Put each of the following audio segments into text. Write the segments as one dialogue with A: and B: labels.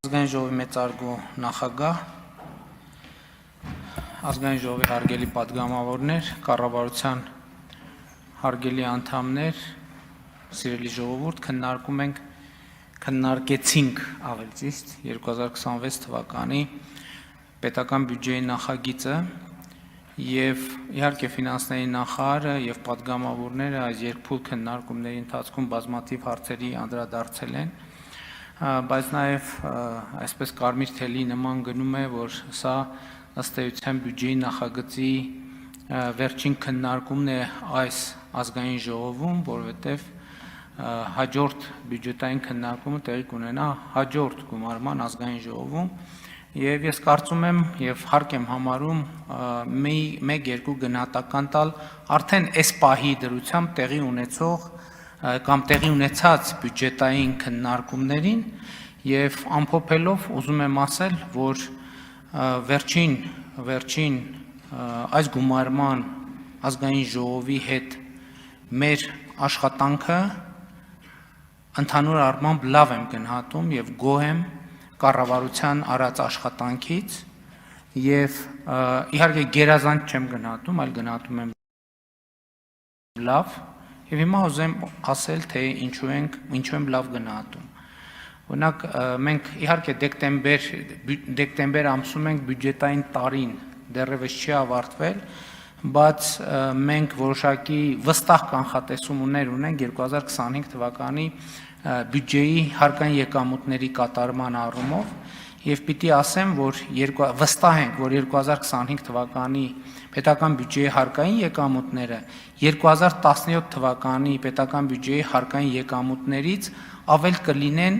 A: Ազգային ժողովի մեծարգո նախագահ, ազգային ժողովի հարգելի պատգամավորներ, կառավարության հարգելի անդամներ, սիրելի ժողովուրդ, քննարկեցինք ավելի ճիշտ 2026 թվականի պետական բյուջեի նախագիծը եւ իհարկե ֆինանսների նախարարը եւ պատգամավորները այս երկփուլ քննարկումների ընթացքում բազմաթիվ հարցերի անդրադարձել են, բայց նաև այսպես կարմիր թելի նման գնում է, որ սա ըստ էության բյուջեի նախագծի վերջին քննարկումն է այս ազգային ժողովում, որովհետև հաջորդ բյուջետային քննարկումը տեղի կունենա հաջորդ գումարման ազգային ժողովում, եւ ես կարծում եմ եւ հարկ եմ համարում մեկ-երկու գնահատական տալ արդեն այս պահի դրությամբ տեղի ունեցող կամ տեղի ունեցած բյուջետային քննարկումներին եւ ամփոփելով ուզում եմ ասել, որ վերջին այս գումարման ազգային ժողովի հետ մեր աշխատանքը ընդհանուր առմամբ լավ եմ գնահատում եւ գոհ եմ կառավարության արած աշխատանքից եւ իհարկե գերազանց չեմ գնահատում, այլ գնահատում եմ լավ եւ հիմա ուզեմ ասել, թե ինչու եմ լավ գնահատում։ Օրինակ մենք իհարկե դեկտեմբեր ամսում ենք բյուջետային տարին, դեռևս չի ավարտվել, բայց մենք որոշակի վստահ կանխատեսումներ ունենք 2025 թվականի բյուջեի հարկային եկամուտների կատարման առումով եւ պիտի ասեմ, որ վստահ ենք, որ 2025 թվականի պետական բյուջեի հարկային եկամուտները 2017 թվականի պետական բյուջեի հարկային եկամուտներից ավել կլինեն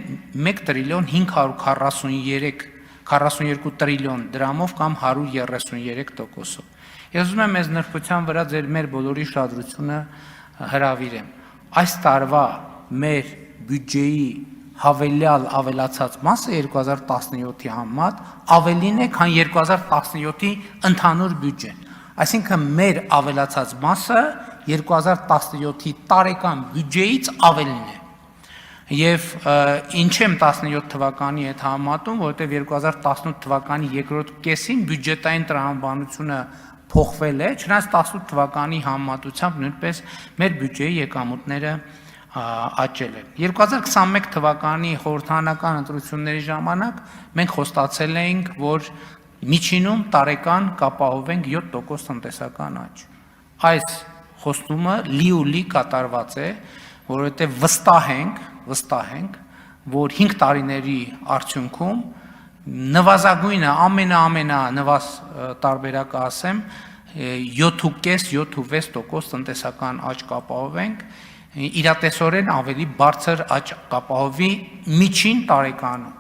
A: 1 տրիլիոն 542 տրիլիոն դրամով կամ 133%-ով։ Ես ուզում եմ մեզ նրբության վրա մեր բոլորի ուշադրությունը հրավիրեմ։ Այս տարվա մեր բյուջեի ավելացած մասը 2017-ի համեմատ ավելին է, քան 2017-ի ընդհանուր բյուջեն։ Այսինքն մեր ավելացած մասը 2017-ի տարեկան բյուջեից ավելին է։ Եվ ինչ եմ 17 թվականի հետ համեմատում, որովհետև 2018 թվականի երկրորդ կեսին բյուջետային տրամաբանությունը փոխվել է, չնայած 18 թվականի համեմատությամբ նույնպես մեր բյուջեի եկամուտները աճել է։ 2021 թվականի խորհրդարանական ընտրությունների ժամանակ մենք խոստացել էինք, որ միջինում տարեկան կապահովենք 7% տնտեսական աճ։ Այս խոստումը լի կատարված է, որովհետև վստահ ենք, որ 5 տարիների արդյունքում նվազագույնը ամենանվազ տարբերակը ասեմ 7.5-7.6% տնտեսական աճ կապահովենք, իրատեսորեն ավելի բարձր աճ կապահովի միջին տարեկանում։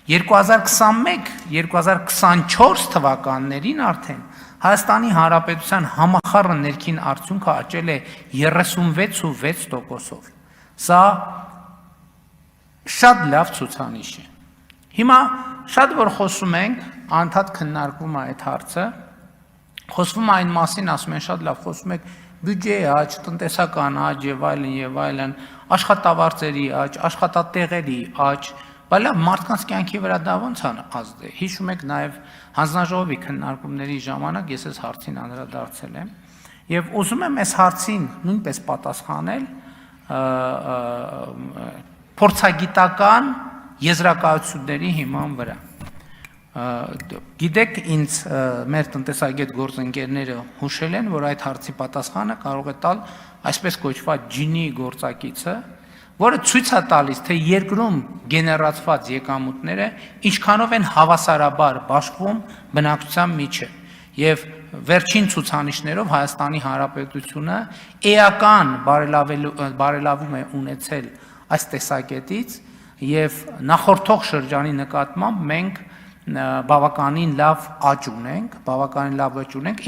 A: 2021-2024 թվականներին արդեն Հայաստանի Հանրապետության համախառն ներքին արդյունքը աճել է 36.6%-ով։ Սա շատ լավ ցուցանիշ է։ Հիմա շատ որ խոսում ենք, անդադ քննարկվում է այդ հարցը, խոսվում է այն մասին, ասում են շատ լավ, խոսում եք բյուջեի աճ, տնտեսական աճ եւ այլն, աշխատավարձերի աճ, աշխատատեղերի աճ, բայց լավ մարդկանց կյանքի վրա դա ոնց է ազդել։ Հիշում եք նաեւ հանձնաժողովի քննարկումների ժամանակ ես այս հարցին անդրադարձել եմ եւ ուզում եմ այս հարցին նույնպես պատասխանել փորձագիտական եզրակացությունների հիման վրա։ Գիտեք, ինձ մեր տնտեսագետ գործընկերները հուշել են, որ այդ հարցի պատասխանը կարող է տալ այսպես կոչված ջինի գործակիցը, որը ցույց է տալիս, թե երկրում գեներացված եկամուտները ինչքանով են հավասարաբար բաշխվում բնակչության միջև։ Եվ վերջին ցուցանիշներով Հայաստանի Հանրապետությունը էական բարելավում է ունեցել այս տեսակետից եւ նախորդող շրջանի նկատմամբ մենք բավականին լավ աճ ունենք,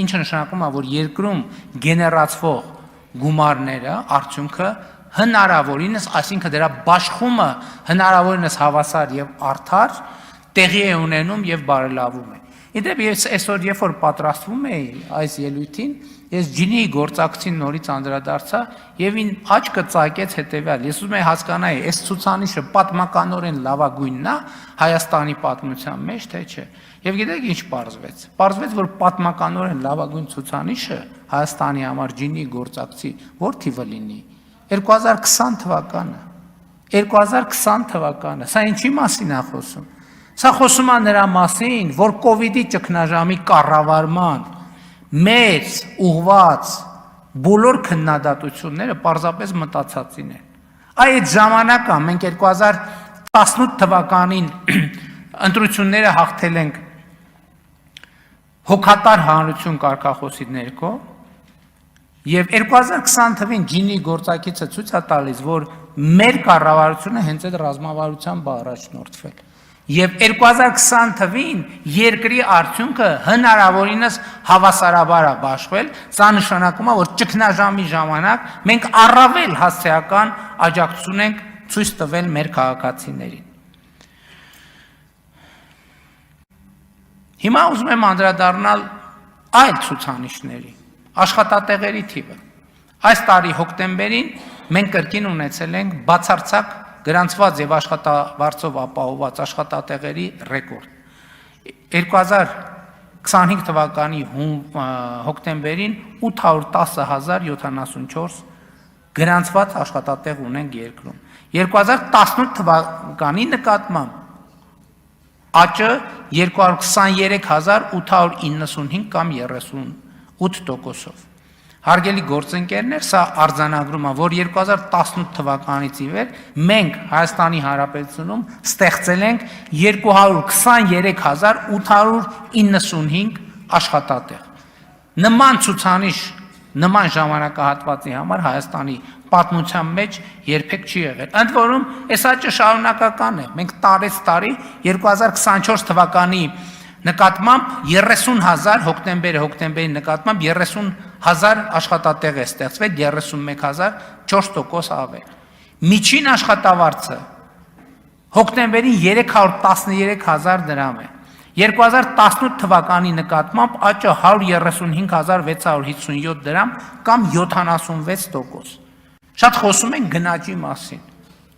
A: ինչը նշանակում է, որ երկրում գեներացվող գումարները, արդյունքը հնարավորինս, այսինքն դրա բաշխումը հնարավորինս հավասար եւ արդար տեղի է ունենում եւ բարելավում է։ Իդեպ ես այսօր երբ որ պատրաստվում էի այս ելույթին, ես ջինի գործակցին նորից անդրադարձա եւ ին աչքը ծակեց հետեւյալ. ես ուզում եի հասկանալ, այս ցուցանիշը պատմականորեն լավագույնն է Հայաստանի պատմության մեջ, թե չէ։ Եվ գիտեք ինչ պարզվեց։ Պարզվեց, որ պատմականորեն լավագույն ցուցանիշը Հայաստանի համար ջինի գործակցի որ թիվը լինի 2020 թվականը։ 2020 թվականը։ Սա ինչի մասին է խոսում։ Սա խոսում է նրա մասին, որ կոവിഡ്ի ճգնաժամի կառավարման մեծ ուղված բոլոր քննադատությունները պարզապես մտածածին են։ Այդ ժամանակը մենք 2018 թվականին ընտրությունները հաղթել ենք հոգատար հանրություն կարգախոսի ներքո եւ 2020 թվին ջինի գործակիցը ցույց է տալիս, որ մեր կառավարությունը հենց այդ ռազմավարությամբ առաջնորդվել։ Եվ 2020 թվին երկրի արդյունքը հնարավորինս հավասարաբար է բաշխվել, սա նշանակում է, որ ճգնաժամի ժամանակ մենք առավել հասցեական աջակցություն ենք ցույց տվել մեր քաղաքացիներին։ Հիմա ուզում եմ անդրադառնալ այլ ցուցանիշների, աշխատատեղերի թիվը։ Այս տարի հոկտեմբերին մենք կրկին ունեցել ենք բացարձակ գրանցված եւ աշխատավարձով ապահովված աշխատատեղերի ռեկորդ։ 2025 թվականի հոկտեմբերին 810,074 գրանցված աշխատատեղ ունենք երկրում։ 2018 թվականի նկատմամբ աճը 223,895 կամ 38%-ով։ Հարգելի գործընկերներ, սա արձանագրում է, որ 2018 թվականից ի վեր մենք Հայաստանի Հանրապետությունում ստեղծել ենք 223,895 աշխատատեղ։ Նման ցուցանիշ, նման ժամանակահատվածի համար Հայաստանի պատմության մեջ երբեք չի եղել։ Ընդ որում, այս աճը շարունակական է։ Մենք տարեցտարի 2024 թվականի նկատմամբ 30,000 հոկտեմբերի նկատմամբ 30,000 աշխատատեղ է ստեղծվել, 31,004% ավել։ Միջին աշխատավարձը հոկտեմբերին 313,000 դրամ է։ 2018 թվականի նկատմամբ աճը 135,657 դրամ կամ 76%։ Շատ խոսում են գնաճի մասին։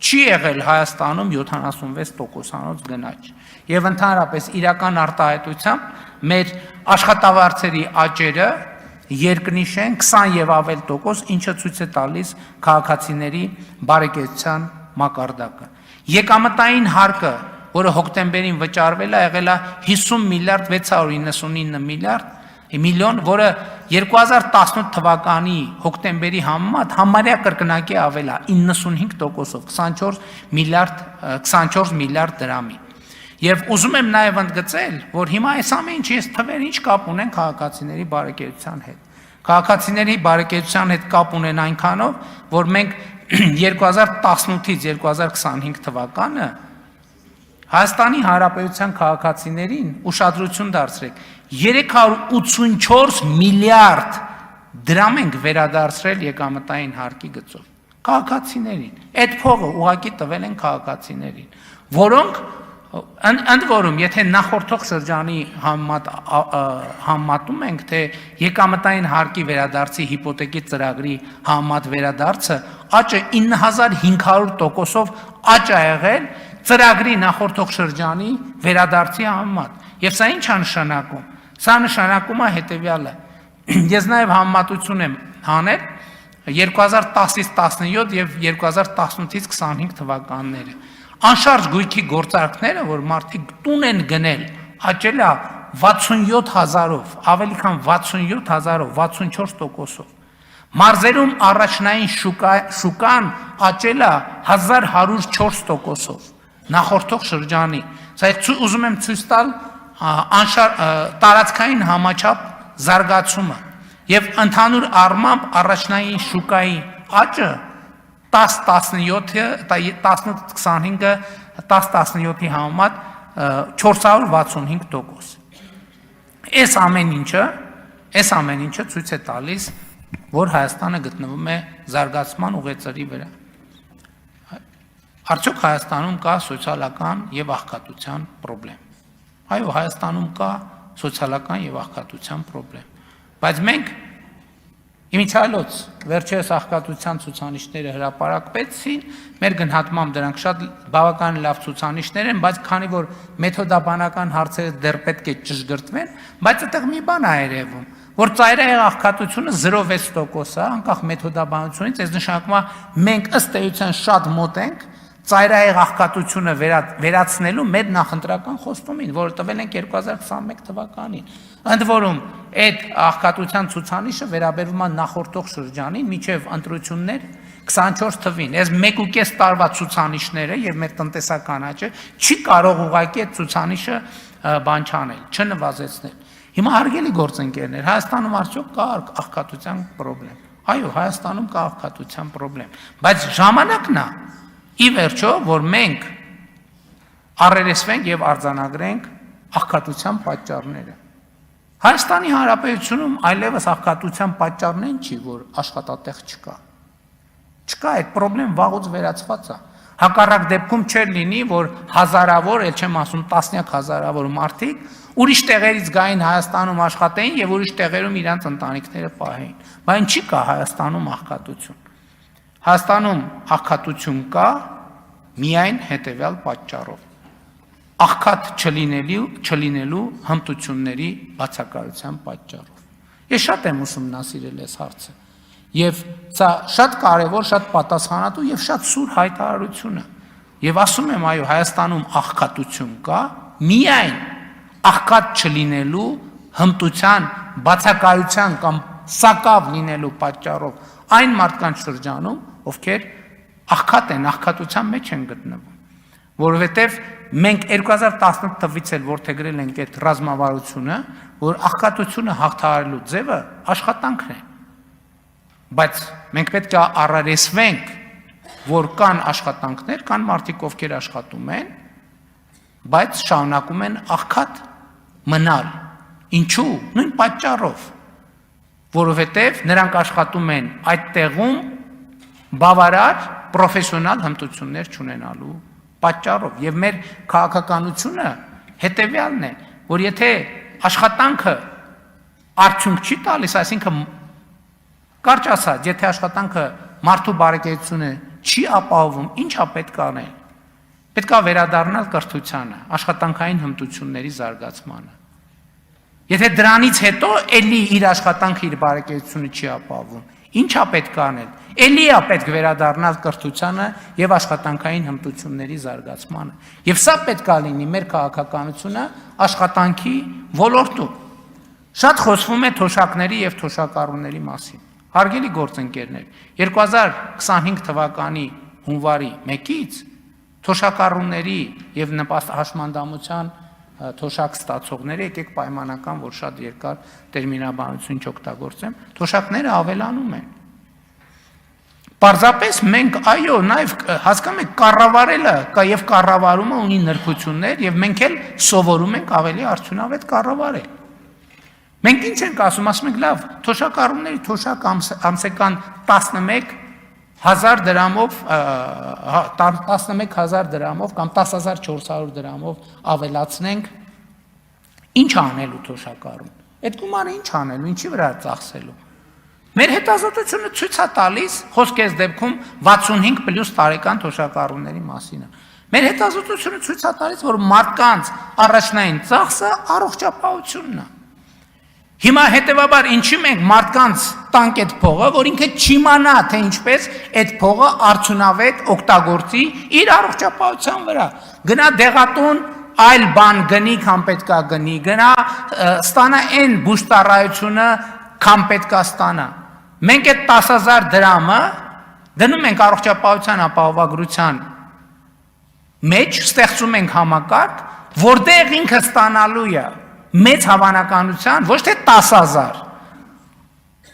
A: Չի եղել Հայաստանում 76%-անոց գնաճ։ Եվ ընդհանրապես իրական արտահայտությամբ մեր աշխատավարձերի աճերը երկնիշ են 20 եւ ավել տոկոս, ինչը ցույց է տալիս քաղաքացիների բարեկեցության մակարդակը։ Եկամտային հարկը, որը հոկտեմբերին վճարվել է, եղել է 50 միլիարդ 699 միլիոն, որը 2018 թվականի հոկտեմբերի համեմատ համարյա կրկնակի ավել է 95%-ով 24 միլիարդ դրամի։ Եվ ուզում եմ նաև ընդգծել, որ հիմա այս ամեն ինչի այս թվերը ինչ կապ ունեն քաղաքացիների բարեկեցության հետ։ Քաղաքացիների բարեկեցության հետ կապ ունեն այնքանով, որ մենք 2018-ից 2025 թվականը Հայաստանի Հանրապետության քաղաքացիներին ուշադրություն դարձրեք 384 միլիարդ դրամ ենք վերադարձրել եկամտային հարկի գծով քաղաքացիներին։ Այդ փողը ուղղակի տվել են քաղաքացիներին, որոնք ընդ որում, եթե նախորդող շրջանի համեմատում ենք, թե եկամտային հարկի վերադարձի հիպոթեկի ծրագրի համեմատ վերադարձը աճը 9500%-ով աճ է եղել ծրագրի նախորդող շրջանի վերադարձի համեմատ։ Եվ սա ինչ է նշանակում։ Սա նշանակում է հետևյալը։ Ես նաև համեմատություն եմ հանել 2010-ից 17 եւ 2018-ից 25 թվականները։ Անշարժ գույքի գործարքները, որ մարդիկ տուն են գնել, աճել է 67,000-ով, ավելի քան 67,000-ով, 64%-ով։ Մարզերում առաջնային շուկան աճել է 1104%-ով, նախորդող շրջանի։ Սա ուզում եմ ցույց տալ տարածքային համաչափ զարգացումը եւ ընդհանուր առմամբ առաջնային շուկայի աճը 10-17-ի համեմատ 465%։ Այս ամեն ինչը ցույց է տալիս, որ Հայաստանը գտնվում է զարգացման ուղեծրի վրա։ Արդյոք Հայաստանում կա սոցիալական եւ աղքատության խնդրեմ։ Այո, Հայաստանում կա սոցիալական եւ աղքատության խնդրեմ։ Բայց մենք իմիջիալոց վերջերս աղքատության ցուցանիշները հրապարակվեցին, մեր գնահատմամբ դրանք շատ բավական լավ ցուցանիշներ են, բայց քանի որ մեթոդաբանական հարցերը դեռ պետք է ճշգրտվեն, բայց այդտեղ մի բան է երևում, որ ծայրահեղ աղքատությունը 0.6% է, անկախ մեթոդաբանությունից, այս նշանակում է մենք ըստ էության շատ մոտ ենք ծայրահեղ աղքատությունը վերացնելու մեր նախընտրական խոստումին, որը տվել ենք 2021 թվականին։ Ընդ որում, այդ աղքատության ցուցանիշը վերաբերվում է նախորդող շրջանին, մինչև ընտրություններ 24 թվին։ Այս 1.5 տարվա ցուցանիշները եւ մեր տնտեսական աճը չի կարող ուղղակի այդ ցուցանիշը բան չանել, չնվազեցնել։ Հիմա հարգելի գործընկերներ, Հայաստանում արդյոք կա աղքատության խնդրեմ։ Այո, Հայաստանում կա աղքատության խնդրեմ, բայց ժամանակն է ի վերջո, որ մենք առերեսվենք եւ արձանագրենք աղքատության պատճառները։ Հայաստանի Հանրապետությունում այլևս աղքատության պատճառն այն չի, որ աշխատատեղ չկա։ Չկա, այդ խնդրեմ վաղուց վերացված է։ Հակառակ դեպքում չէր լինի, որ հազարավոր, էլ չեմ ասում տասնյակ հազարավոր մարդիկ ուրիշ տեղերից գային Հայաստանում աշխատեին եւ ուրիշ տեղերում իրանց ընտանիքները պահեին։ Բայց չի կա Հայաստանում աղքատություն։ Հայաստանում աղքատություն կա միայն հետևյալ պատճառով։ Աղքատ չլինելու հմտությունների բացակայության պատճառով։ Ես շատ եմ ուսումնասիրել այս հարցը։ Եվ սա շատ կարևոր, շատ պատասխանատու եւ շատ սուր հայտարարություն է։ Եվ ասում եմ, այո, Հայաստանում աղքատություն կա միայն աղքատ չլինելու հմտության բացակայության կամ սակավ լինելու պատճառով այն մարդկանց շրջանում, ովքեր աղքատ են, աղքատության մեջ են գտնվում, որովհետև մենք 2018 թվականից էլ որդեգրել ենք այդ ռազմավարությունը, որ աղքատությունը հաղթահարելու ձևը աշխատանքն է, բայց մենք պետք է առերեսվենք, որ կան աշխատանքներ, կան մարդիկ, ովքեր աշխատում են, բայց շարունակում են աղքատ մնալ, ինչու, նույն պատճառով, որովհետև նրանք աշխատում են այդ տեղում բավարար պրոֆեսիոնալ հմտություններ չունենալու պատճառով եւ մեր քաղաքականությունը հետեւյալն է, որ եթե աշխատանքը արդյունք չի տալիս, այսինքն կարճ ասած, եթե աշխատանքը մարդու բարեկեցությունը չի ապահովում, ինչա պետք է անել։ Պետք է վերադառնալ կրթությանը, աշխատանքային հմտությունների զարգացմանը։ Եթե դրանից հետո էլի իր աշխատանքը իր բարեկեցությունը չի ապահովում, ինչա պետք է անել։ Էլի է պետք վերադառնալ կրթությանը եւ աշխատանքային հմտությունների զարգացմանը։ Եվ սա պետք է լինի մեր քաղաքականությունը աշխատանքի ոլորտում։ Շատ խոսվում է թոշակների եւ թոշակառուների մասին։ Հարգելի գործընկերներ, 2025 թվականի հունվարի 1-ից թոշակառուների եւ նպաստ հաշմանդամության թոշակ ստացողները, եկեք պայմանական, որ շատ երկար տերմինաբանություն չօգտագործեմ, թոշակները ավելանում են։ Պարզապես մենք, այո, նաև հասկանում եք, կառավարելը կա եւ կառավարումը ունի նրբություններ եւ մենք էլ սովորում ենք ավելի արդյունավետ կառավարել։ Մենք ինչ ենք ասում ենք, լավ, թոշակառուների թոշակ ամսական 11,000 դրամով 11,000 դրամով կամ 10,400 դրամով ավելացնենք, ինչ անելու թոշակառուն։ Այդ գումարը ինչ անելու, ինչի վրա ծախսելու։ Մեր հետազոտությունը ցույց է տալիս, խոսք է դեպքում 65+ տարեկան թոշակառուների մասին։ Մեր հետազոտությունը ցույց է տալիս, որ մարդկանց առաջնային ծախսը առողջապահությունն է։ Հիմա հետևաբար ինչի մենք մարդկանց տանք այդ փողը, որ ինքը չիմանա, թե ինչպես այդ փողը արդյունավետ օգտագործի իր առողջապահության վրա։ Գնա դեղատուն այլ բան գնի, քան պետքա գնի, գնա ստանա այն բուժտարայությունը, քան պետքա ստանա։ Մենք այդ 10,000 դրամը դնում ենք առողջապահության ապահովագրության մեջ, ստեղծում ենք համակարգ, որտեղ ինքը ստանալու է մեծ հավանականության ոչ թե 10,000,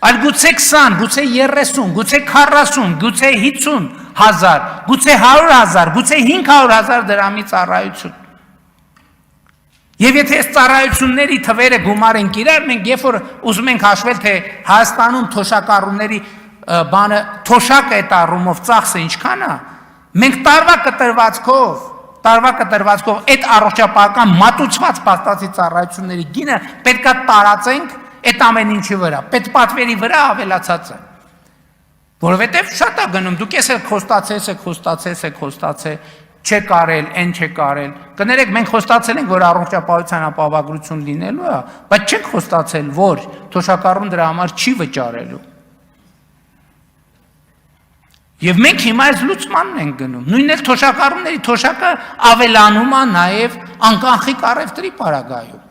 A: այլ գուցե 20, գուցե 30, գուցե 40, գուցե 50,000, գուցե 100,000, գուցե 500,000 դրամի ծառայություն։ Եվ եթե այս ծառայությունների թվերը գումարենք իրար, մենք երբ որ ուզում ենք հաշվել, թե Հայաստանում թոշակառուների բանը թոշակը այդ առումով ծախսը ինչքան է, մենք տարվա կտրվածքով տարվա կտրվածքով այդ առողջապահական մատուցված փաստացի ծառայությունների գինը պետքա տարածենք այդ ամեն ինչի վրա, պետպատվերի վրա ավելացած է։ Որովհետև շատ է գնում, դուք ես խոստացել, չեք արել, այն չեք արել։ Կներեք, մենք խոստացել ենք, որ առողջապահության ապահովագրություն լինելու է, բայց չենք խոստացել, որ թոշակառուն դրա համար չի վճարելու։ Եվ մենք հիմա այս լուծմանն ենք գնում։ Նույնն էլ թոշակառուների թոշակը ավելանում է նաև անկանխիկ առևտրի պարագայում։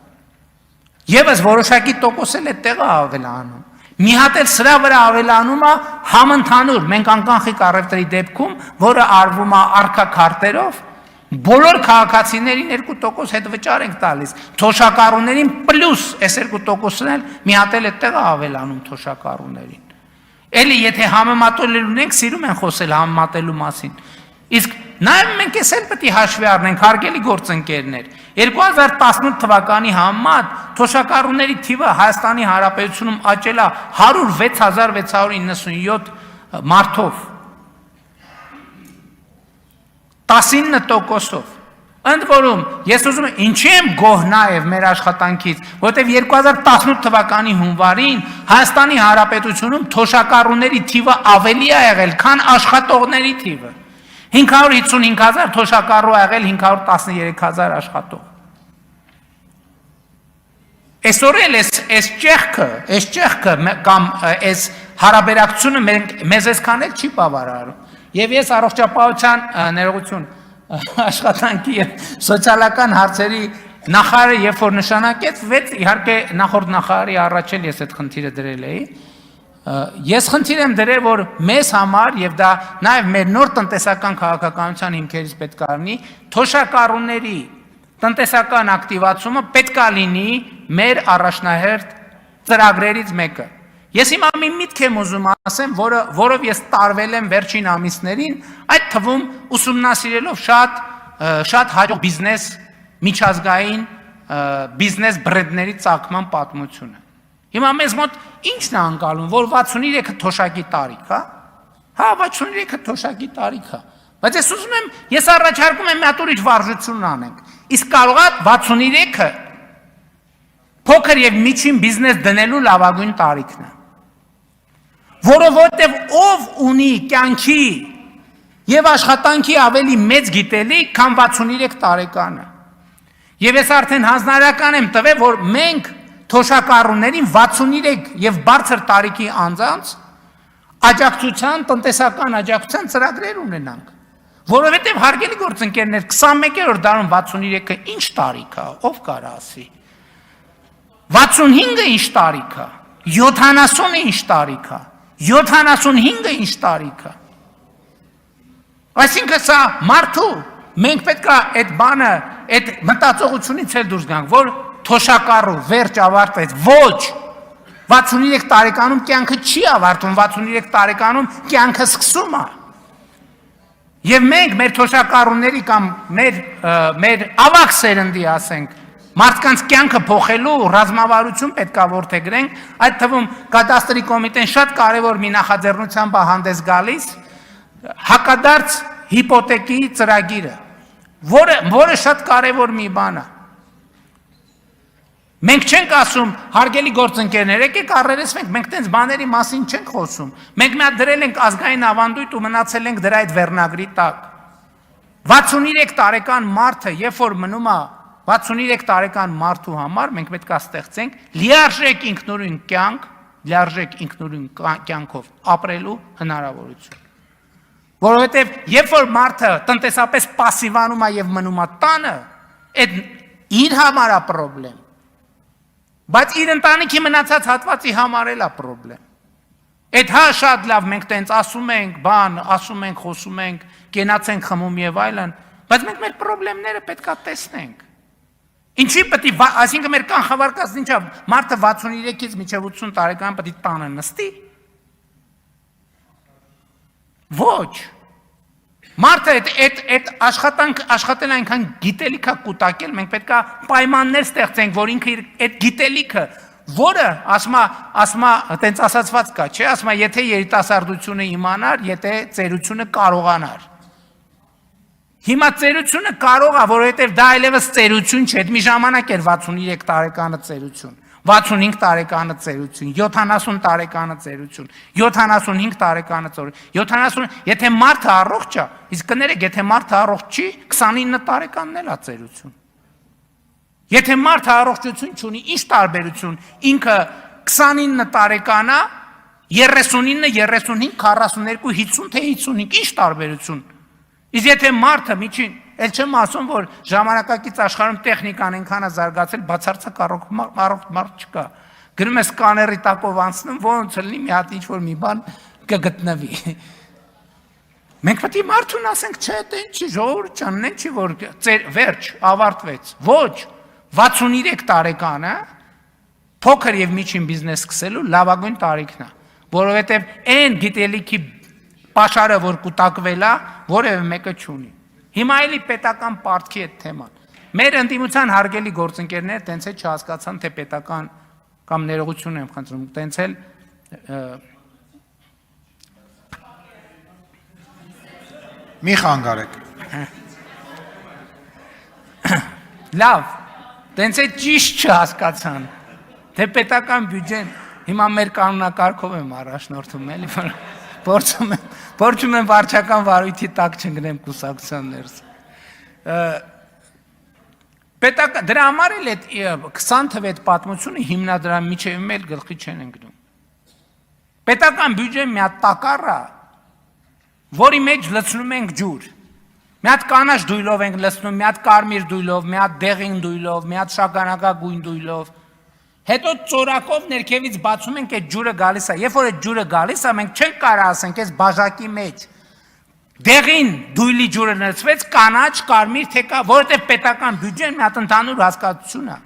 A: Եվս որոշակի տոկոս էլ այդտեղ է ավելանում։ Մի հատ էլ սրա վրա ավելանում է համընդհանուր, մենք անկանխիկ առևտրի դեպքում, որը արվում է արքա քարտերով, բոլոր քաղաքացիներին 2% հետ վճար ենք տալիս, թոշակառուներին պլյուս այս 2%-ն էլ մի հատ էլ այդտեղ է ավելանում թոշակառուներին։ Էլի եթե համեմատել ունենք, սիրում են խոսել համեմատելու մասին։ Իսկ նաև մենք էս էլ պետք է հաշվի առնենք, հարգելի գործընկերներ, 2018 թվականի համեմատ թոշակառուների թիվը Հայաստանի Հանրապետությունում աճել է 106,697 մարդով, 19%-ով։ Ընդ որում, ես ուզում եմ, ինչի եմ գոհ նաև մեր աշխատանքից, որտեղ 2018 թվականի հունվարին Հայաստանի Հանրապետությունում թոշակառուների թիվը ավելի է եղել, քան աշխատողների թիվը։ 555,000 թոշակառու ա եղել, 513,000 աշխատող։ Այսօր էլ այս ճեղքը կամ այս հարաբերակցությունը մեզ այսքան էլ չի բավարարում։ Եվ ես առողջապահության ներողություն աշխատանքի եւ սոցիալական հարցերի նախարարը երբ որ նշանակեց, իհարկե նախորդ նախարարի առաջ էլ ես այդ խնդիրը դրել էի։ Ես խնդիր եմ դրել, որ մեզ համար եւ դա նաեւ մեր նոր տնտեսական քաղաքականության հիմքերից պետք է լինի, թոշակառուների տնտեսական ակտիվացումը պետք է լինի մեր առաջնահերթ ծրագրերից մեկը։ Ես հիմա մի միտք եմ ուզում ասեմ, որով ես տարվել եմ վերջին ամիսներին, այդ թվում ուսումնասիրելով շատ հաջող բիզնես միջազգային բիզնես բրենդների ծագման պատմությունը։ Հիմա մեզ մոտ ի՞նչն է անցալում, որ 63-ը թոշակի տարիք, հա 63-ը թոշակի տարիք է։ Բայց ես ուզում եմ, ես առաջարկում եմ մի հատ ուրիշ վարժություն անենք։ Իսկ կարող է 63-ը փոքր եւ միջին բիզնես դնելու լավագույն տարիքն է։ Որովհետև ով ունի կյանքի եւ աշխատանքի ավելի մեծ գիտելիք, քան 63 տարեկանը։ Եվ ես արդեն հանձնարարական եմ տվել, որ մենք թոշակառուներին 63 եւ բարձր տարիքի անձանց աջակցության, տնտեսական աջակցության ծրագրեր ունենանք։ Որովհետև հարգելի գործընկերներ, 21-րդ դարում 63-ը ինչ տարիք է, ով կարա ասի։ 65-ը ինչ տարիք է, 70-ը ինչ տարիք է, 75-ը ինչ տարիք է։ Այսինքն սա մարդու, մենք պետք է այդ բանը, այդ մտածողությունից էլ դուրս գանք, որ թոշակառու վերջ ավարտվեց, ոչ, 63 տարեկանում կյանքը չի ավարտում, 63 տարեկանում կյանքը սկսում է։ Եվ մենք մեր թոշակառուների կամ մեր ավակ սերնդի ասենք, մարդկանց կյանքը փոխելու ռազմավարություն պետք է որդեգրենք, այդ թվում կադաստրի կոմիտեն շատ կարևոր մի նախաձեռնությամբ է հանդես գալիս, հակադարձ հիպոթեկի ծրագիրը, որը շատ կարևոր մի բան է։ Մենք չենք ասում, հարգելի գործընկերներ, եկեք առերեսվենք, մենք տենց բաների մասին չենք խոսում։ Մենք մի հատ դրել ենք ազգային ավանդույթ ու մնացել ենք դրա այդ վերնագրի տակ։ 63 տարեկան մարդը, երբ որ մնում է 63 տարեկան մարդու համար, մենք պետք է ստեղծենք լիարժեք ինքնուրույն կյանք, լիարժեք ինքնուրույն կյանքով ապրելու հնարավորություն։ Որովհետև երբ որ մարդը տնտեսապես պասիվանում է եւ մնում է տանը, այդ իր համար է խնդրեմ։ Բայց իր ընտանիքի մնացած հատվածի համար էլ է խնդրեմ։ Այդ հա շատ լավ մենք տենց ասում ենք, ասում ենք, խոսում ենք, կենացենք խմում եւ այլն, բայց մենք մեր խնդիրները պետք է տեսնենք։ Ինչի պետք է, այսինքն մեր կանխավարկածն ինչա, մարդը 63-ից մինչև 80 տարեկան պետք է տանը նստի։ Ոչ։ Մարդը այդ աշխատել այնքան գիտելիք է կուտակել, մենք պետք է պայմաններ ստեղծենք, որ ինքը այդ գիտելիքը, որը ասма տենց ասացված կա, չէ, ասма եթե երիտասարդությունը իմանար, եթե ծերությունը կարողանար։ Հիմա ծերությունը կարող է, որովհետև դա այլևս ծերություն չէ, մի ժամանակ էր 63 տարեկանը ծերություն, 65 տարեկանը ծերություն, 70 տարեկանը ծերություն, 75 տարեկանը ծերություն, եթե մարդը առողջ է, իսկ կներեք, եթե մարդը առողջ չի, 29 տարեկանն էլ է ծերություն։ Եթե մարդը առողջություն չունի, ինչ տարբերություն, ինքը 29 տարեկան է, 39, 35, 42, 50 թե 55, ինչ տարբերություն։ Իսկ եթե մարդը միջին, էլ չեմ ասում, որ ժամանակակից աշխարհում տեխնիկան այնքան է զարգացել, բացարձակ առողջ մարդ չկա։ Գնում ես սկաների տակով անցնում, ոնց լինի մի հատ ինչ-որ մի բան կգտնվի։ Մենք պետք է մարդուն ասենք, չէ, դա ինչի, ժողովուրդ ջան, նեն չի, որ վերջ, ավարտվեց։ Ոչ, 63 տարեկանը փոքր եւ միջին բիզնես սկսելու լավագույն տարիքն է, որովհետեւ այն գիտելիքի Պաշարը, որ կուտակվել է, որևէ մեկը չունի։ Հիմա էլի պետական պարտքի այդ թեման։ Մեր ընդդիմության հարգելի գործընկերները տենց է չհասկացան, թե պետական կամ ներողություն եմ խնդրում, տենց էլ
B: մի խանգարեք։
A: Լավ, տենց է ճիշտ չհասկացան, թե պետական բյուջեն, հիմա մեր կանոնակարգով եմ առաջնորդում, էլի, Փորձում եմ վարչական վարույթի տակ չընկնեմ կուսակցության ներս։ Դրա համար էլ այդ 20 թվի այդ պատմությունը հիմնադրամի միջևում էլ գլխի չեն ընկնում։ Պետական բյուջեն մի հատ տակառ է, որի մեջ լցնում ենք ջուր։ Մի հատ կանաչ դույլով ենք լցնում, մի հատ կարմիր դույլով, մի հատ դեղին դույլով, մի հատ շագանակագույն դույլով։ Հետո ծորակով ներքևից բացում ենք այդ ջուրը գալիս է, երբ որ այդ ջուրը գալիս է, մենք չենք կարող ասենք այս բաժակի մեջ դեղին դույլի ջուրը լցվեց, կանաչ, կարմիր թե կա, որովհետև պետական բյուջեն մի հատ ընդհանուր հասկացություն է։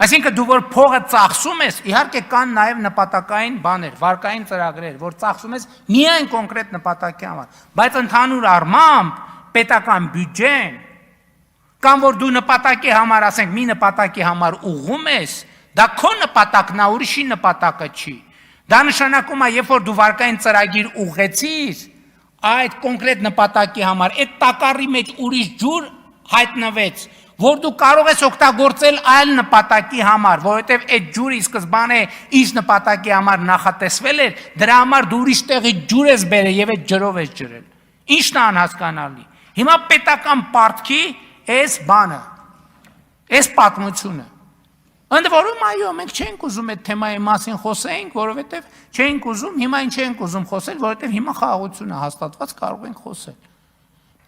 A: Այսինքն դու որ փողը ծախսում ես, իհարկե կան նաև նպատակային բաներ, վարկային ծրագրեր, որ ծախսում ես միայն կոնկրետ նպատակի համար, բայց ընդհանուր առմամբ պետական բյուջեն կամ որ դու նպատակի համար, ասենք, մի նպատակի համար ուղղում ես, դա քո նպատակն է, ուրիշի նպատակը չի։ Դա նշանակում է, երբ որ դու վարկային ծրագիր ուղղեցիր այդ կոնկրետ նպատակի համար, այդ տակառի մեջ ուրիշ ջուր հայտնվեց, որ դու կարող ես օգտագործել այլ նպատակի համար, որովհետև այդ ջուրը սկզբանե ինչ նպատակի համար նախատեսվել էր, դրա համար դու ուրիշ տեղի ջուր ես բերել եւ այդ ջրով ես ջրել։ Ինչն է անհասկանալի։ Հիմա պետական պարտքի այս բանը, այս պատմությունը Ընդ որում, այո, մենք չենք ուզում այդ թեմայի մասին խոսենք, որովհետև չենք ուզում, հիմա ինչ ենք ուզում խոսել, որովհետև հիմա խաղաղությունը հաստատված կարող ենք խոսել։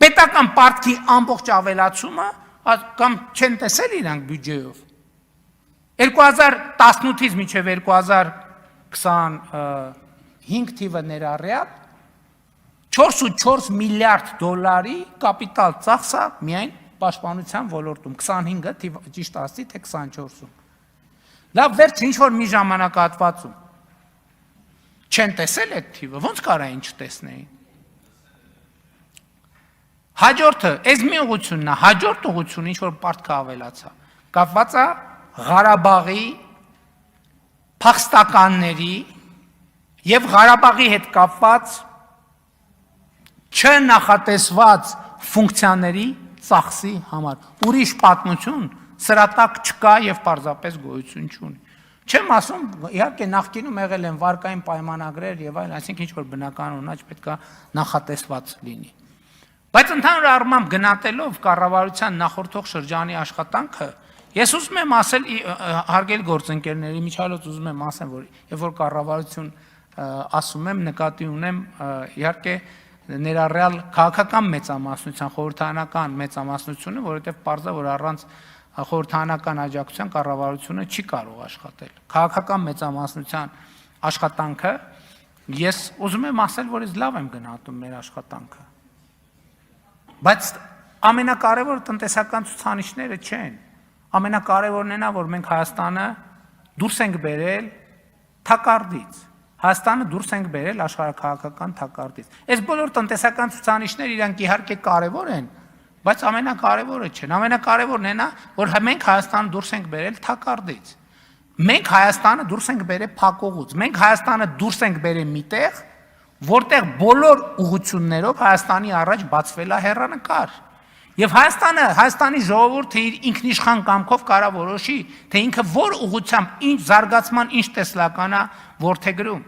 A: Պետական պարտքի ամբողջ ավելացումը կամ չեն տեսել իրանք բյուջեով։ 2018-ից մինչև 2025 թիվը ներառյալ 4.4 միլիարդ դոլարի կապիտալ ծախսա միայն պաշտպանության ոլորտում, 25-ը թիվ ճիշտ ասի, թե 24-ում։ Լավ, վերջ ինչ-որ մի ժամանակահատվածում չեն տեսել այդ թիվը, ոնց կարային չտեսնեին։ Հաջորդը, այս մի ուղղությունն է, հաջորդ ուղղությունը ինչ-որ պարտքը ավելացա, կապված է Ղարաբաղի փախստականների և Ղարաբաղի հետ կապված չնախատեսված ֆունկցիաների ծախսի համար։ Ուրիշ պատմություն սրա տակ չկա և պարզապես գոյություն չունի։ Չեմ ասում, իհարկե նախկինում եղել են վարկային պայմանագրեր և այլ, այսինքն ինչ-որ բնական ունաչ պետք է նախատեսված լինի։ Բայց ընդհանուր առմամբ գնահատելով կառավարության նախորդող շրջանի աշխատանքը, ես ուզում եմ ասել, հարգելի գործընկերների միջալոց ուզում եմ ասեմ, որ երբ որ կառավարություն ասում եմ, նկատի ունեմ իհարկե ներառյալ քաղաքական մեծամասնության, խորհրդարանական մեծամասնությունը, որովհետև պարզ է, որ առանց խորհրդարանական աջակցության կառավարությունը չի կարող աշխատել։ Քաղաքական մեծամասնության աշխատանքը, ես ուզում եմ ասել, որ ես լավ եմ գնահատում մեր աշխատանքը։ Բայց ամենակարևորը տնտեսական ցուցանիշները չեն։ Ամենակարևորն է նա, որ մենք Հայաստանը դուրս ենք բերել թակարդից։ Հայաստանը դուրս ենք բերել աշխարհաքաղաքական թակարդից։ Այս բոլոր տնտեսական ցուցանիշները իրանք իհարկե կարևոր են, բայց ամենակարևորը չեն։ Ամենակարևորն է նա, որ մենք Հայաստանը դուրս ենք բերել թակարդից։ Մենք Հայաստանը դուրս ենք բերել փակողուց։ Մենք Հայաստանը դուրս ենք բերել միտեղ, որտեղ բոլոր ուղղություններով Հայաստանի առաջ բացվել է հեռանկար։ Եվ Հայաստանի ժողովուրդը իր ինքնիշխան կամքով կարա որոշի, թե ինքը որ ուղղությամբ, ինչ զարգացման, ինչ տեսլականա որդեգրում։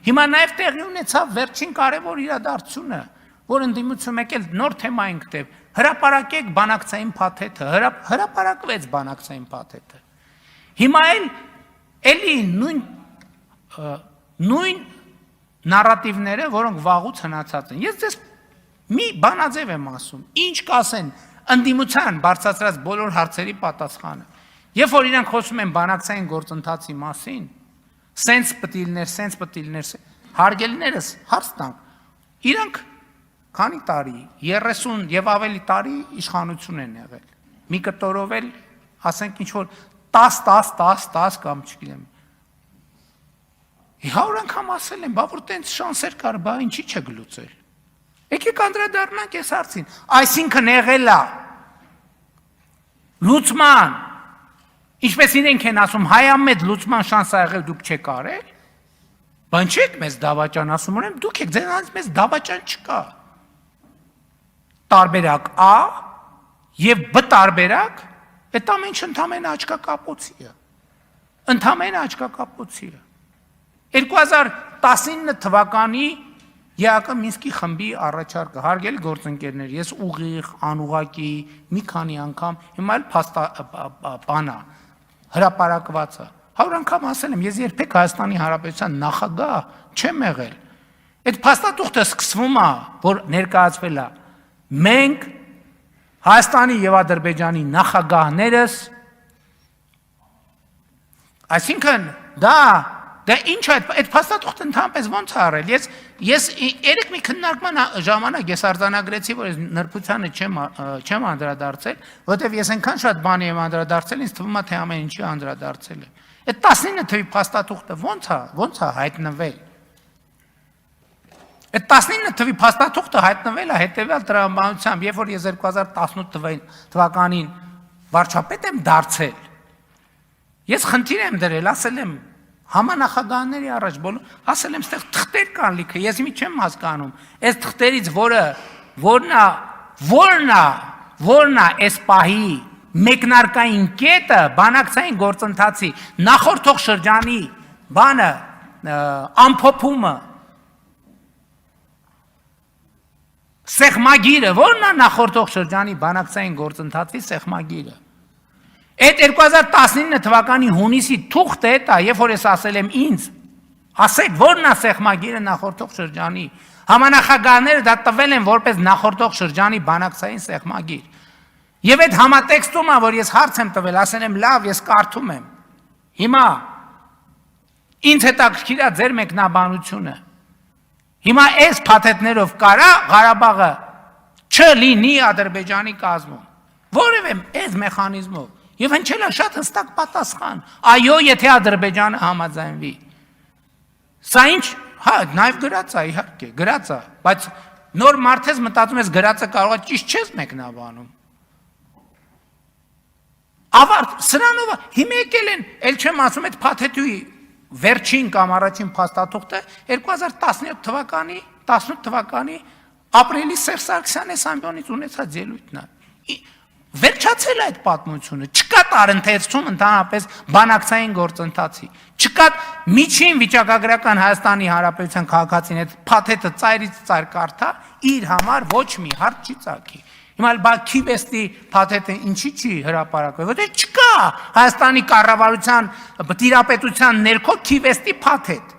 A: Հիմա նաև տեղի ունեցավ վերջին կարևոր իրադարձությունը, որ ընդդիմություն եկել նոր թեմա ենք տև, հրապարակեք բանակցային փաթեթը, հրապարակվեց բանակցային փաթեթը։ Հիմա էլի նույն նարատիվները, որոնք վաղուց հնացած են։ Ես ձեզ մի բանաձև եմ ասում, ինչ կասեն ընդդիմության բարձրացրած բոլոր հարցերի պատասխանը։ Երբ որ իրանք խոսում են բանակցային գործընթացի մասին, սենց պտիլներ, հարգելիներս հարց տանք, իրանք քանի տարի, 30 եւ ավելի տարի իշխանություն են եղել։ Մի կտորով էլ, ասենք ինչ որ 10 կամ չգիտեմ։ 100 անգամ ասել են, բա որ տենց շանսեր կար, բա ինչի՞ չգլուծել։ Եկեք անդրադառնանք այս հարցին, այսինքն եղել է լուծման, ինչպես իրենք են ասում, հայամետ լուծման շանս ա եղել, դուք չեք արել, բան չեք մեզ դավաճան ասում, ուրեմն դուք եք, ձեզանից մեզ դավաճան չկա։ Տարբերակ A եւ B տարբերակ, այդ ամենը ընդամենը աչքակապոցի է։ Ընդամենը աչքակապոցի է։ 2019 թվականի ԵԱԿ Մինսկի խմբի առաջարկը, հարգելի գործընկերներ, ես ուղիղ, անուղակի, մի քանի անգամ, հիմա էլ բանա, հրապարակված է։ 100 անգամ ասել եմ, ես երբեք Հայաստանի Հանրապետության նախագահ չեմ եղել։ Այդ փաստաթուղթը սկսվում է, որ ներկայացվել է։ Մենք Հայաստանի եւ Ադրբեջանի նախագահներս, այսինքն դա ինչ է, այդ փաստաթուղթը ընդհանրապես ոնց է արել։ Ես երեք մի քննարկման ժամանակ ես արձանագրեցի, որ ես նրբությանը չեմ անդրադարձել, որովհետև ես այնքան շատ բանի եմ անդրադարձել, ինձ թվում է թե ամեն ինչի անդրադարձել եմ։ Այդ 19 թվի փաստաթուղթը ոնց է հայտնվել։ Այդ 19 թվի փաստաթուղթը հայտնվել է հետևյալ տրամաբանությամբ, երբ որ ես 2018 թվականին վարչապետ եմ դարձել։ Ես խնդիր եմ դրել, ասել եմ համանախագահների առաջ բոլոր, ասել եմ, ստեղ թղթեր կան լիքը, ես մի չեմ հասկանում, այս թղթերից որն է այս պահի մեկնարկային կետը բանակցային գործընթացի նախորդող շրջանի բանը, ամփոփումը, սեղմագիրը, որն է նախորդող շրջանի բանակցային գործընթացի սեղմագիրը։ Այդ 2019 թվականի հունիսի թուղթը է, երբ որ ես ասել եմ ինձ, ասեք որն է սեղմագիրը նախորդող շրջանի, համանախագահները դա տվել են որպես նախորդող շրջանի բանակցային սեղմագիր։ Եվ այդ համատեքստում է, որ ես հարց եմ տվել, ասել եմ լավ, ես կարդում եմ։ Հիմա ինձ հետաքրքիր է ձեր մեկնաբանությունը։ Հիմա այս փաթեթներով կարա Ղարաբաղը չլինի Ադրբեջանի կազմում։ Որևէ այս մեխանիզմով։ Եվ հնչել է շատ հստակ պատասխան, այո, եթե Ադրբեջանը համաձայնվի։ Սա ինչ, հա, նաև գրած է, իհարկե, գրած է, բայց նոր մարդ ես մտածում ես գրածը կարող է ճիշտ չես մեկնաբանում։ Ավարտ, սրանով հիմա եկել են, էլ չեմ ասում, այդ փաթեթի վերջին կամ առաջին փաստաթուղթը 2018 թվականի ապրիլի Սերժ Սարգսյանի ամբիոնից ունեցած ելույթն է։ Վերջացել է այդ պատմությունը, չկա տարընթերցում ընդհանրապես բանակցային գործընթացի, չկա միջին վիճակագրական Հայաստանի Հանրապետության քաղաքացին այդ փաթեթը ծայրից ծայր կարդա, իր համար ոչ մի հարց չի ծագի։ Հիմա բա Քիվեստի փաթեթը ինչի չի հրապարակվել, որտեղ չկա Հայաստանի կառավարության տիրապետության ներքո Քիվեստի փաթեթ։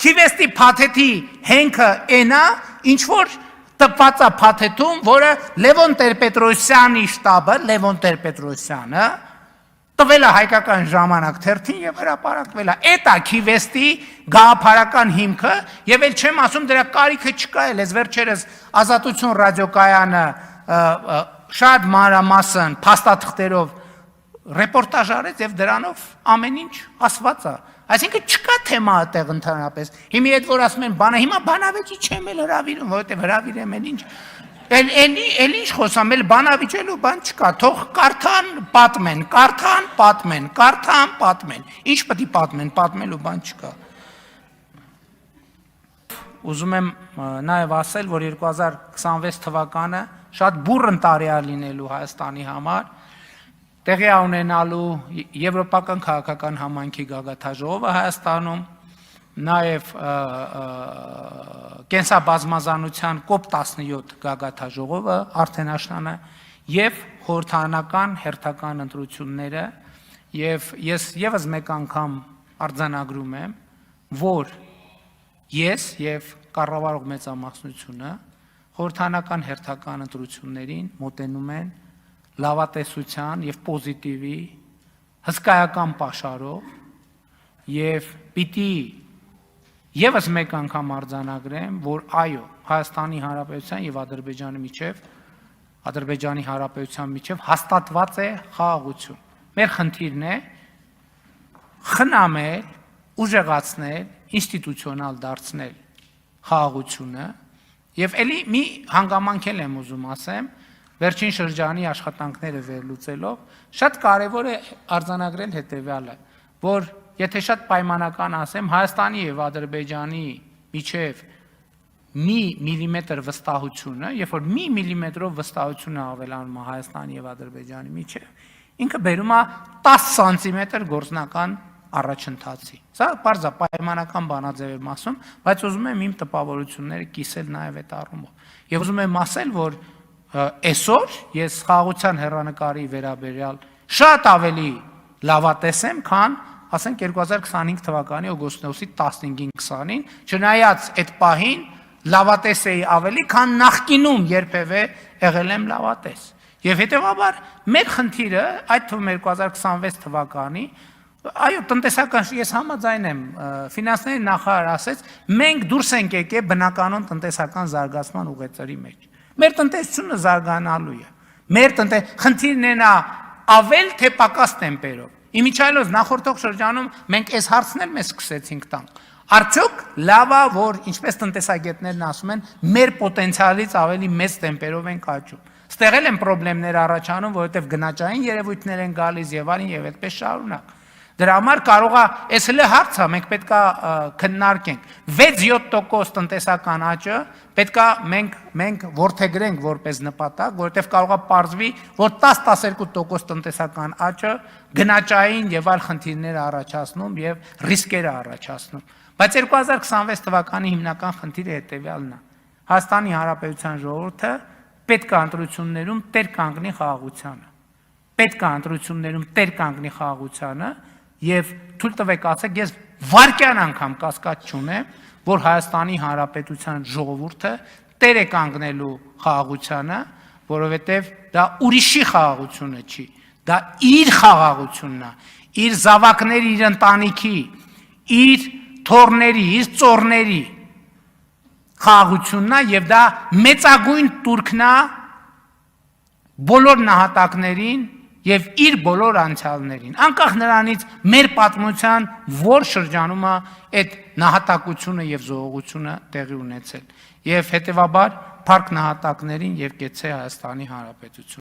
A: Քիվեստի փաթեթի հենքը այնա, ինչ որ տպված է փաթեթում, որը Լևոն Տեր-Պետրոսյանի շտաբը, Լևոն Տեր-Պետրոսյանը տվել է Հայկական ժամանակ թերթին եւ հրապարակվել է։ Էդ է Քիվեստի գաղափարական հիմքը, եւ էլ չեմ ասում դրա կարիքը չկա, ես վերջերս Ազատություն ռադիոկայանը շատ մանրամասն փաստաթղթերով ռեպորտաժ արեց եւ դրանով ամեն ինչ ասված է։ Այսինքն չկա թեմա այդտեղ ընդհանրապես։ Հիմա այդ որ ասում են բանա, հիմա բանավեճի չեմ էլ հրավիրում, որովհետև հրավիրեմ էլ ինչ։ Էլ ինչ խոսամ, էլ բանավիճելու բան չկա, թող կարդան, պատմեն, կարդան, պատմեն, կարդան, պատմեն։ Ինչ պետք է պատմեն, պատմելու բան չկա։ Ուզում եմ նաև ասել, որ 2026 թվականը շատ բուռն տարի է լինելու Հայաստանի համար, տեղի է ունենալու եվրոպական քաղաքական համայնքի գագաթաժողովը Հայաստանում, նաև կենսաբազմազանության COP17 գագաթաժողովը արդեն աշնանը եւ խորհրդարանական հերթական ընտրությունները եւ ես եւս մեկ անգամ արձանագրում եմ, որ ես եւ կառավարող մեծամասնությունը խորհրդարանական հերթական ընտրություններին մոտենում են լավատեսության եւ պոզիտիվի հսկայական պաշարով եւ պիտի եւս մեկ անգամ արձանագրեմ, որ այո, Հայաստանի Հանրապետության եւ Ադրբեջանի Հանրապետության միջև հաստատված է խաղաղություն։ Մեր խնդիրն է խնամել, ուժեղացնել, ինստիտուցիոնալ դարձնել խաղաղությունը եւ ելի մի հանգամանք եմ ուզում ասեմ, վերջին շրջանի աշխատանքները վերլուծելով, շատ կարեւոր է արձանագրել հետեւյալը, որ եթե շատ պայմանական ասեմ, Հայաստանի եւ Ադրբեջանի միջև մի միլիմետր վստահությունը, երբ որ մի միլիմետրով վստահությունը ավելանում է Հայաստանի եւ Ադրբեջանի միջև, ինքը բերում է 10 սանտիմետր գործնական առաջընթացի։ Սա բարձր պայմանական բանաձև եմ ասում, բայց ուզում եմ իմ տպավորությունները կիսել նաեւ այդ առումով։ Եվ ուզում եմ ասել, որ այսօր ես խաղաղության հեռանկարի վերաբերյալ շատ ավելի լավատես եմ, քան ասենք 2025 թվականի օգոստոսի 15-ին 20-ին, չնայած այդ պահին լավատես էի ավելի, քան նախկինում երբևէ եղել եմ լավատես։ Եվ հետեւաբար մեր խնդիրը, այդ թվում 2026 թվականի, այո, տնտեսական ես համաձայն եմ, ֆինանսների նախարար ասեց, մենք դուրս ենք եկել բնականon տնտեսական զարգացման ուղեծրի մեջ։ Մեր տնտեսությունը զարգանալու է։ Մեր խնդիրն է նա ավել թե պակաս տեմպերով։ Իմիջիայլոց նախորդող շրջանում մենք այս հարցն էլ մեզ սկսեցինք տանք։ Արդյոք լավ է, որ ինչպես տնտեսագետներն ասում են, մեր պոտենցիալից ավելի մեծ տեմպերով ենք աճում։ Ստեղ էլ են խնդիրներ առաջանում, որովհետև գնաճային երևույթներ են գալիս եւ այլն եւ այդպես շարունակ։ Դրա համար կարող է, այս հենց հարց է, մենք պետք է քննարկենք 6-7% տնտեսական աճը պետք է մենք ворթեգրենք որպես նպատակ, որովհետև կարող է պարզվի, որ 10-12% տնտեսական աճը գնաճային եւ այլ խնդիրներ առաջացնում եւ ռիսկեր առաջացնում։ Բայց 2026 թվականի հիմնական խնդիրը հետեւյալն է։ Հայաստանի Հանրապետության ժողովուրդը պետք է ընտրություններում տեր կանգնի խաղաղությանը։ Պետք է ընտրություններում տեր կանգնի խաղաղությանը եւ թույլ տվեք ասեք, ես վարկյան անգամ կասկած չունեմ, որ Հայաստանի Հանրապետության ժողովուրդը տեր է կանգնելու խաղաղությանը, որովհետեւ դա ուրիշի խաղաղությունը չի, դա իր խաղաղությունն է, իր զավակների, իր ընտանիքի, իր թորների, իր ծորների խաղաղությունն է եւ դա մեծագույն տուրքն է բոլոր նահատակներին եւ իր բոլոր անցյալներին, անկախ նրանից մեր պատմության որ շրջանում է այդ նահատակությունը եւ զոհողությունը տեղի ունեցել եւ հետեւաբար փառք նահատակներին եւ կեցցե Հայաստանի Հանրապետություն։